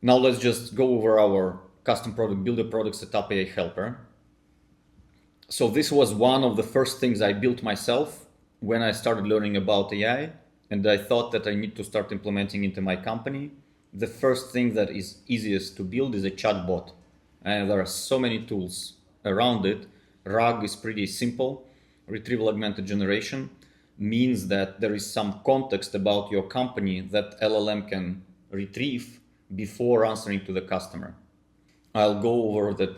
Now let's just go over our custom product builder product setup AI helper. So this was one of the first things I built myself when I started learning about AI, and I thought that I need to start implementing into my company. The first thing that is easiest to build is a chatbot, and there are so many tools around it. RAG is pretty simple. Retrieval augmented generation means that there is some context about your company that LLM can retrieve before answering to the customer. I'll go over the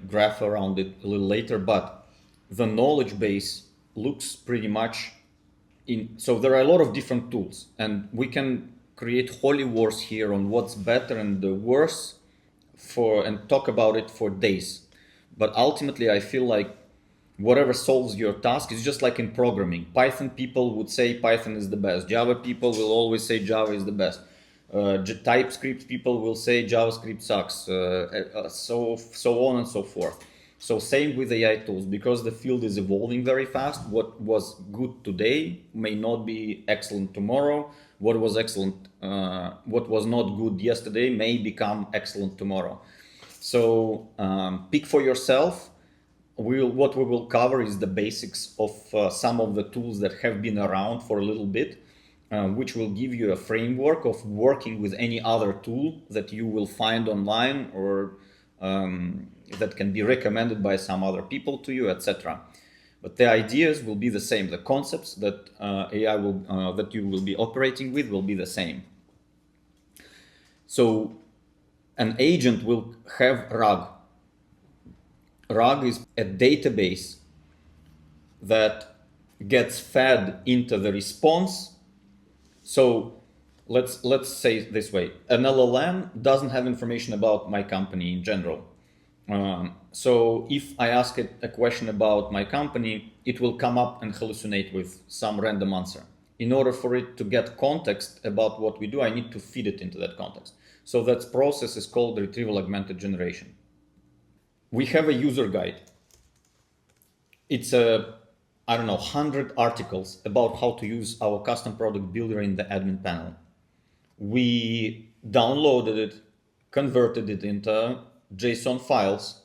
graph around it a little later, but the knowledge base looks pretty much so there are a lot of different tools, and we can create holy wars here on what's better and worse and talk about it for days. But ultimately, I feel like whatever solves your task is just like in programming. Python people would say Python is the best. Java people will always say Java is the best. TypeScript people will say JavaScript sucks. So on and so forth. So same with AI tools, because the field is evolving very fast. What was good today may not be excellent tomorrow. What was not good yesterday may become excellent tomorrow. So pick for yourself. What we will cover is the basics of some of the tools that have been around for a little bit, which will give you a framework of working with any other tool that you will find online or that can be recommended by some other people to you, etc. But the ideas will be the same. The concepts that AI will that you will be operating with will be the same. So an agent will have RAG. RAG is a database that gets fed into the response. So let's say it this way: an LLM doesn't have information about my company in general. So if I ask it a question about my company, it will come up and hallucinate with some random answer. In order for it to get context about what we do, I need to feed it into that context. So that process is called retrieval augmented generation. We have a user guide. It's 100 articles about how to use our custom product builder in the admin panel. We downloaded it, converted it into JSON files.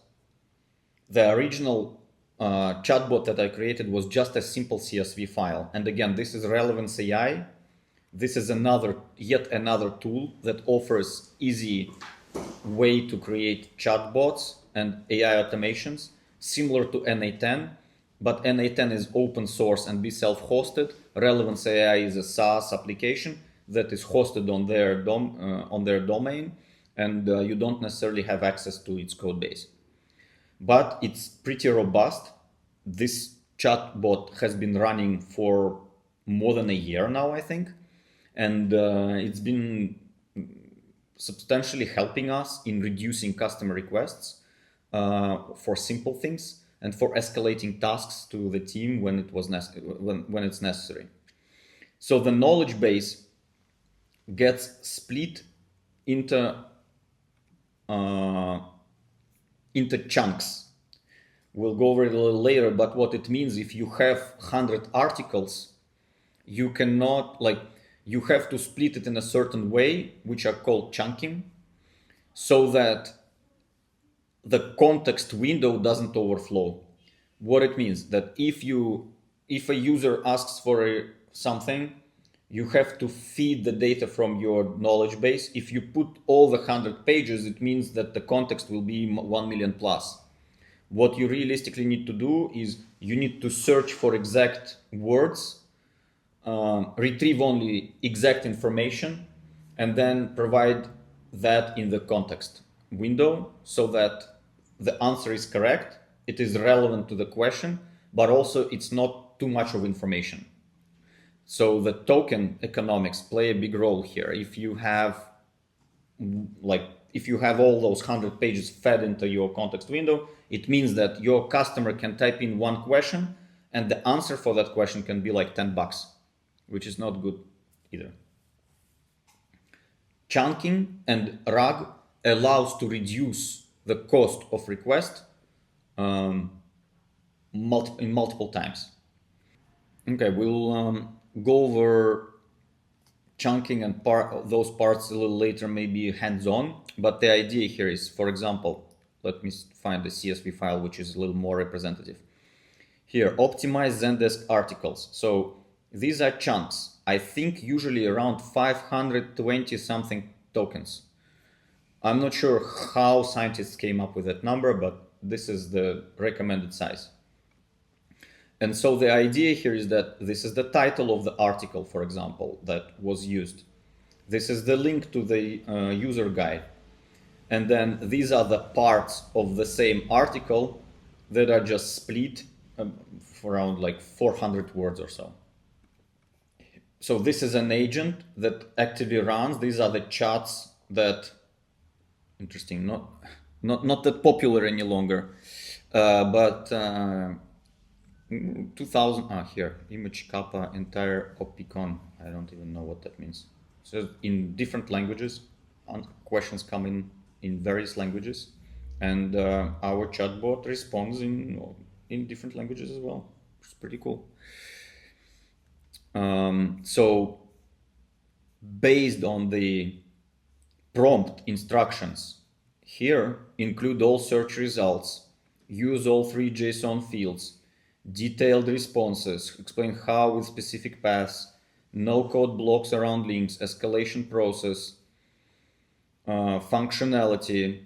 The original chatbot that I created was just a simple CSV file. And again, this is Relevance AI. This is yet another tool that offers easy way to create chatbots and AI automations, similar to NA10, but NA10 is open source and be self-hosted. Relevance AI is a SaaS application that is hosted on their domain, and you don't necessarily have access to its code base. But it's pretty robust. This chatbot has been running for more than a year now, I think, and it's been substantially helping us in reducing customer requests for simple things and for escalating tasks to the team when it's necessary. So the knowledge base gets split into chunks. We'll go over it a little later, but what it means, if you have 100 articles, you have to split it in a certain way, which are called chunking, so that the context window doesn't overflow. What it means that if a user asks for something, you have to feed the data from your knowledge base. If you put all the 100 pages, it means that the context will be 1 million plus. What you realistically need to do is you need to search for exact words, retrieve only exact information, and then provide that in the context window so that the answer is correct, it is relevant to the question, but also it's not too much of information. So the token economics play a big role here. If you have all those 100 pages fed into your context window, it means that your customer can type in one question and the answer for that question can be like $10, which is not good either. Chunking and RAG allows to reduce the cost of request in multiple times. Okay, we'll go over chunking and those parts a little later, maybe hands-on. But the idea here is, for example, let me find the CSV file, which is a little more representative. Here, optimize Zendesk articles. So these are chunks. I think usually around 520 something tokens. I'm not sure how scientists came up with that number, but this is the recommended size. And so the idea here is that this is the title of the article, for example, that was used. This is the link to the user guide. And then these are the parts of the same article that are just split for around like 400 words or so. So this is an agent that actively runs. These are the chats that, interesting, not that popular any longer, but 2000, here, image kappa entire opicon. I don't even know what that means. So in different languages, questions come in various languages, and our chatbot responds in different languages as well. It's pretty cool. So based on the prompt instructions here, include all search results, use all 3 JSON fields, detailed responses, explain how with specific paths, no code blocks around links, escalation process, functionality,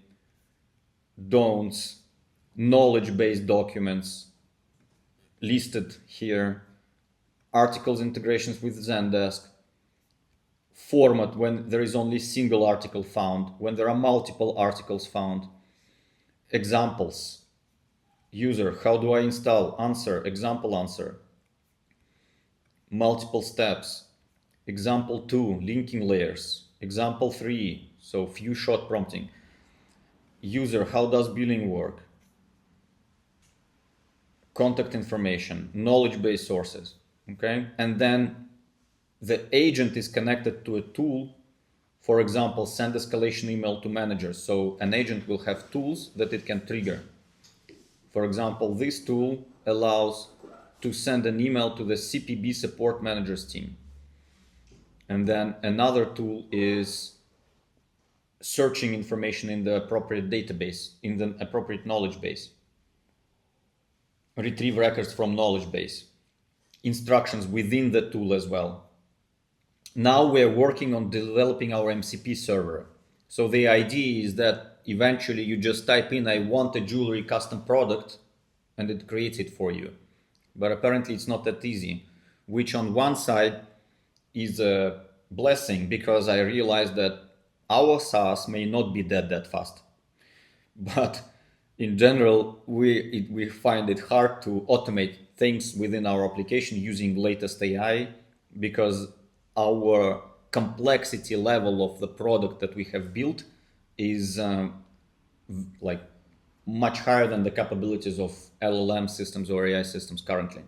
don'ts, knowledge-based documents listed here, articles integrations with Zendesk, format when there is only single article found, when there are multiple articles found, examples, user, how do I install, answer, example answer, multiple steps, example 2, linking layers, example 3, so few shot prompting, user, how does billing work, contact information, knowledge-based sources, okay? And then the agent is connected to a tool, for example, send escalation email to managers. So an agent will have tools that it can trigger. For example, this tool allows to send an email to the CPB support managers team. And then another tool is searching information in the appropriate database, in the appropriate knowledge base. Retrieve records from knowledge base. Instructions within the tool as well. Now we're working on developing our MCP server. So the idea is that eventually you just type in, I want a jewelry custom product, and it creates it for you. But apparently it's not that easy, which on one side is a blessing, because I realized that our SaaS may not be that fast. But in general, we find it hard to automate things within our application using latest AI, because our complexity level of the product that we have built is like much higher than the capabilities of LLM systems or AI systems currently.